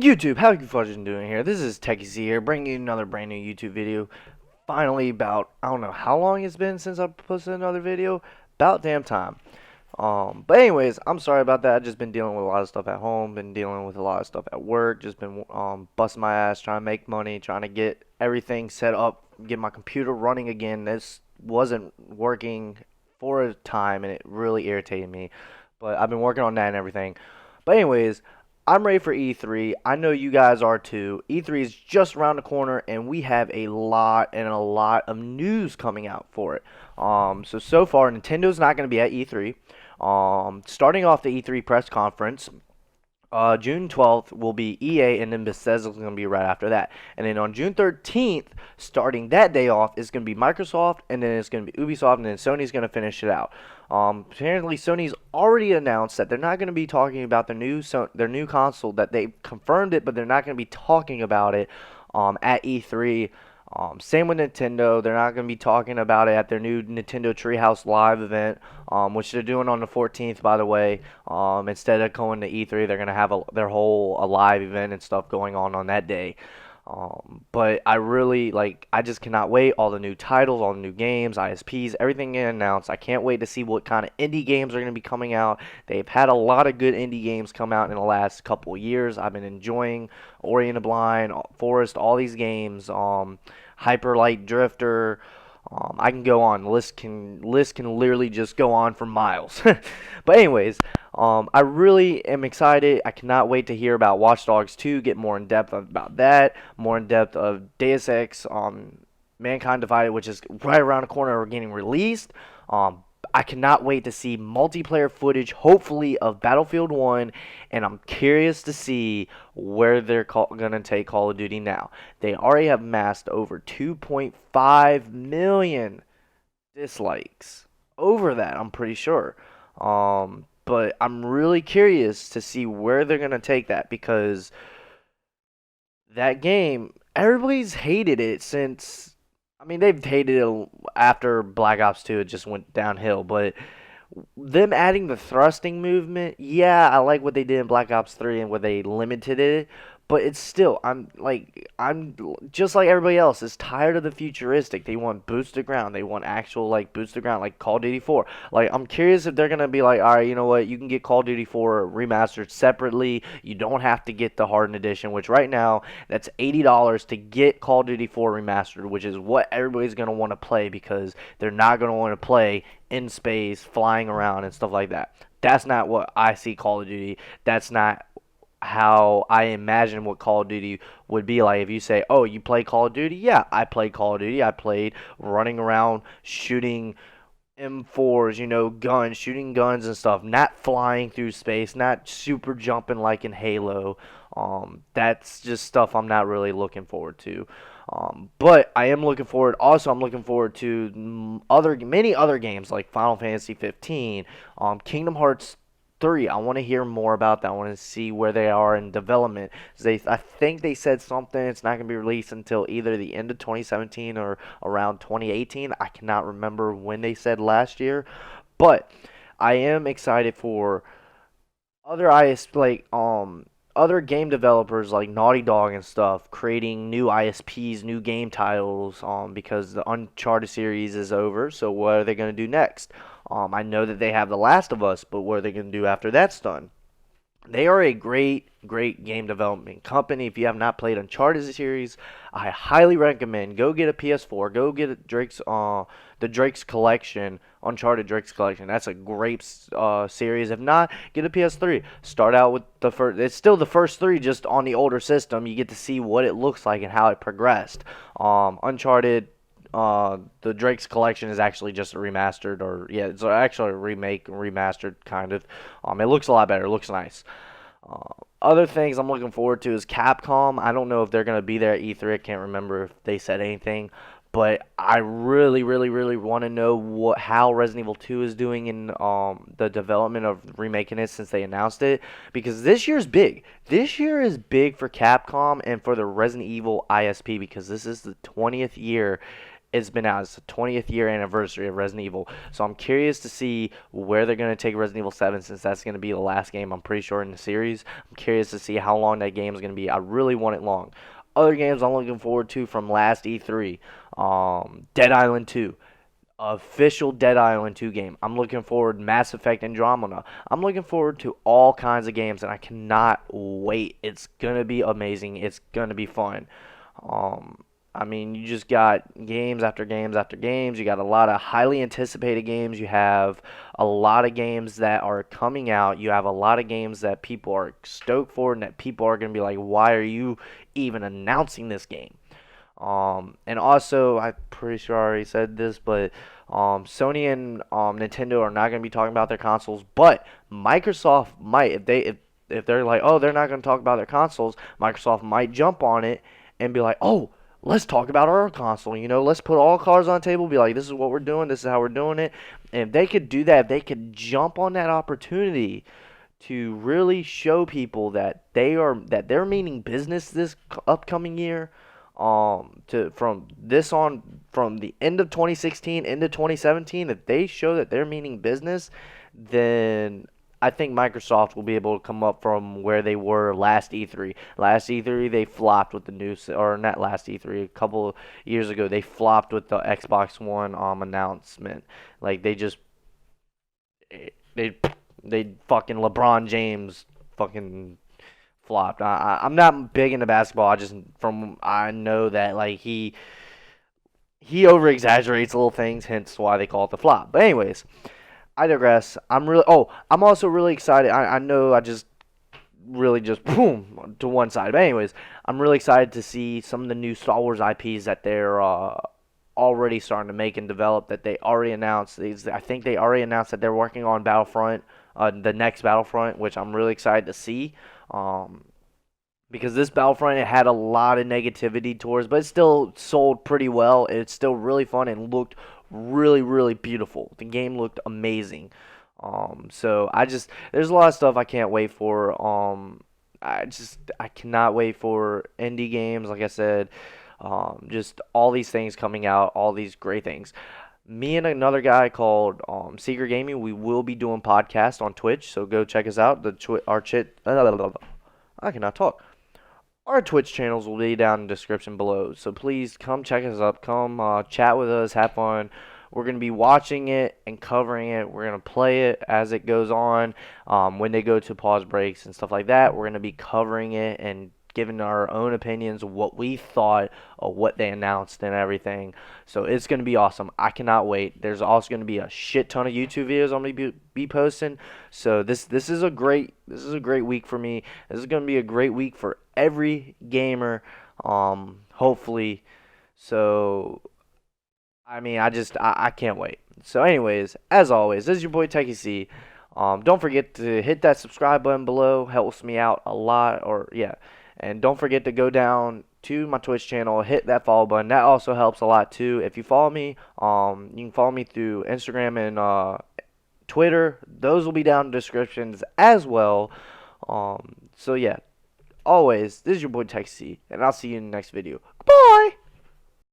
YouTube, how you fucking doing here? This is Techie C here, bringing you another brand new YouTube video. Finally, about, I don't know how long it's been since I posted another video. About damn time. But anyways, I'm sorry about that. I've just been dealing with a lot of stuff at home, been dealing with a lot of stuff at work, just been busting my ass, trying to make money, trying to get everything set up, get my computer running again. This wasn't working for a time, and it really irritated me. But I've been working on that and everything. But anyways, I'm ready for E3. I know you guys are too. E3 is just around the corner, and we have a lot of news coming out for it. So far, Nintendo's not going to be at E3. Starting off the E3 press conference, June 12th will be EA, and then Bethesda's going to be right after that. And then on June 13th, starting that day off, is going to be Microsoft, and then it's going to be Ubisoft, and then Sony's going to finish it out. Apparently, Sony's already announced that they're not going to be talking about their new console. That they confirmed it, but they're not going to be talking about it at E3. Same with Nintendo. They're not going to be talking about it at their new Nintendo Treehouse Live event, which they're doing on the 14th, by the way. Instead of going to E3, they're going to have their whole live event and stuff going on that day. But I just cannot wait. All the new titles, all the new games, ISPs, everything getting announced. I can't wait to see what kind of indie games are going to be coming out. They've had a lot of good indie games come out in the last couple of years. I've been enjoying Ori and the Blind, Forest, all these games. Hyper Light Drifter. I can go on. The list can literally just go on for miles. But anyways, I really am excited. I cannot wait to hear about Watch Dogs 2. Get more in depth about that. More in depth of Deus Ex, Mankind Divided, which is right around the corner. We're getting released. I cannot wait to see multiplayer footage, hopefully, of Battlefield 1, and I'm curious to see where they're going to take Call of Duty now. They already have amassed over 2.5 million dislikes. Over that, I'm pretty sure. But I'm really curious to see where they're going to take that, because that game, everybody's hated it since. I mean, they've hated it after Black Ops 2. It just went downhill. But them adding the thrusting movement, yeah, I like what they did in Black Ops 3 and where they limited it. But it's still, I'm just like everybody else is tired of the futuristic. They want boots to ground. They want actual boots to ground, like Call of Duty 4. Like, I'm curious if they're gonna be like, all right, you know what? You can get Call of Duty 4 remastered separately. You don't have to get the hardened edition, which right now that's $80 to get Call of Duty 4 remastered, which is what everybody's gonna want to play, because they're not gonna want to play in space, flying around and stuff like that. That's not what I see Call of Duty. That's not how I imagine what Call of Duty would be like. If you say, oh, you play Call of Duty? Yeah, I played Call of Duty. I played running around shooting M4s, guns, shooting guns and stuff, not flying through space, not super jumping like in Halo. That's just stuff I'm not really looking forward to. But I am looking forward. Also, I'm looking forward to many other games like Final Fantasy 15, Kingdom Hearts 3. I want to hear more about that. I want to see where they are in development. I think they said something. It's not going to be released until either the end of 2017 or around 2018. I cannot remember when they said last year, but I am excited for other game developers like Naughty Dog and stuff creating new ISPs, new game titles, because the Uncharted series is over. So what are they going to do next? I know that they have The Last of Us, but what are they going to do after that's done? They are a great game development company. If you have not played Uncharted series, I highly recommend go get a PS4, go get the Drake's Collection, Uncharted Drake's Collection. That's a great series. If not, get a PS3. Start out with the first. It's still the first three, just on the older system. You get to see what it looks like and how it progressed. Uncharted. The Drake's Collection is actually just a remastered, it's actually a remake, remastered kind of. It looks a lot better. It looks nice. Other things I'm looking forward to is Capcom. I don't know if they're gonna be there at E3. I can't remember if they said anything, but I really, really, really want to know how Resident Evil 2 is doing in the development of remaking it since they announced it, because this year's big. This year is big for Capcom and for the Resident Evil ISP, because this is the 20th year it's been out. It's the 20th year anniversary of Resident Evil. So I'm curious to see where they're going to take Resident Evil 7, since that's going to be the last game, I'm pretty sure, in the series. I'm curious to see how long that game is going to be. I really want it long. Other games I'm looking forward to from last E3, Dead Island 2. Official Dead Island 2 game. I'm looking forward Mass Effect Andromeda. I'm looking forward to all kinds of games, and I cannot wait. It's gonna be amazing. It's gonna be fun. Um, I mean, you just got games after games after games. You got a lot of highly anticipated games. You have a lot of games that are coming out. You have a lot of games that people are stoked for, and that people are gonna be like, "Why are you even announcing this game?" And also, I'm pretty sure I already said this, but Sony and Nintendo are not going to be talking about their consoles, but Microsoft might. If they're like, oh, they're not going to talk about their consoles, Microsoft might jump on it and be like, oh, let's talk about our console. Let's put all cards on the table. Be like, this is what we're doing. This is how we're doing it. And if they could do that, if they could jump on that opportunity to really show people that they're meaning business this upcoming year, to from the end of 2016 into 2017, if they show that they're meaning business, then I think Microsoft will be able to come up from where they were last E3. Last E3 they flopped with the news, or not last E3, a couple of years ago they flopped with the Xbox One announcement. Like they fucking LeBron James fucking flopped. I'm not big into basketball. I know that like he over exaggerates little things, hence why they call it the flop. But anyways, I digress. I'm also really excited. I know I just really just boom to one side. But anyways, I'm really excited to see some of the new Star Wars IPs that they're already starting to make and develop, that they already announced. I think they already announced that they're working on Battlefront, the next Battlefront, which I'm really excited to see. Because this Battlefront, it had a lot of negativity towards, but it still sold pretty well. It's still really fun and looked really, really beautiful. The game looked amazing. So there's a lot of stuff I can't wait for. I cannot wait for indie games, like I said. Just all these things coming out, all these great things. Me and another guy called Seekergaming, we will be doing podcasts on Twitch, so go check us out. I cannot talk. Our Twitch channels will be down in the description below, so please come check us up. Come chat with us, have fun. We're going to be watching it and covering it. We're going to play it as it goes on. When they go to pause breaks and stuff like that, we're going to be covering it and giving our own opinions of what we thought of what they announced and everything. So it's going to be awesome. I cannot wait. There's also going to be a shit ton of YouTube videos I'm going to be posting. So this is a great week for me. This is going to be a great week for every gamer, hopefully. So I mean, I can't wait. So anyways, as always, this is your boy Techie C. Don't forget to hit that subscribe button below. Helps me out a lot. And don't forget to go down to my Twitch channel, hit that follow button. That also helps a lot too. If you follow me, you can follow me through Instagram and Twitter. Those will be down in the descriptions as well. So yeah, always, this is your boy Techie C, and I'll see you in the next video. Bye!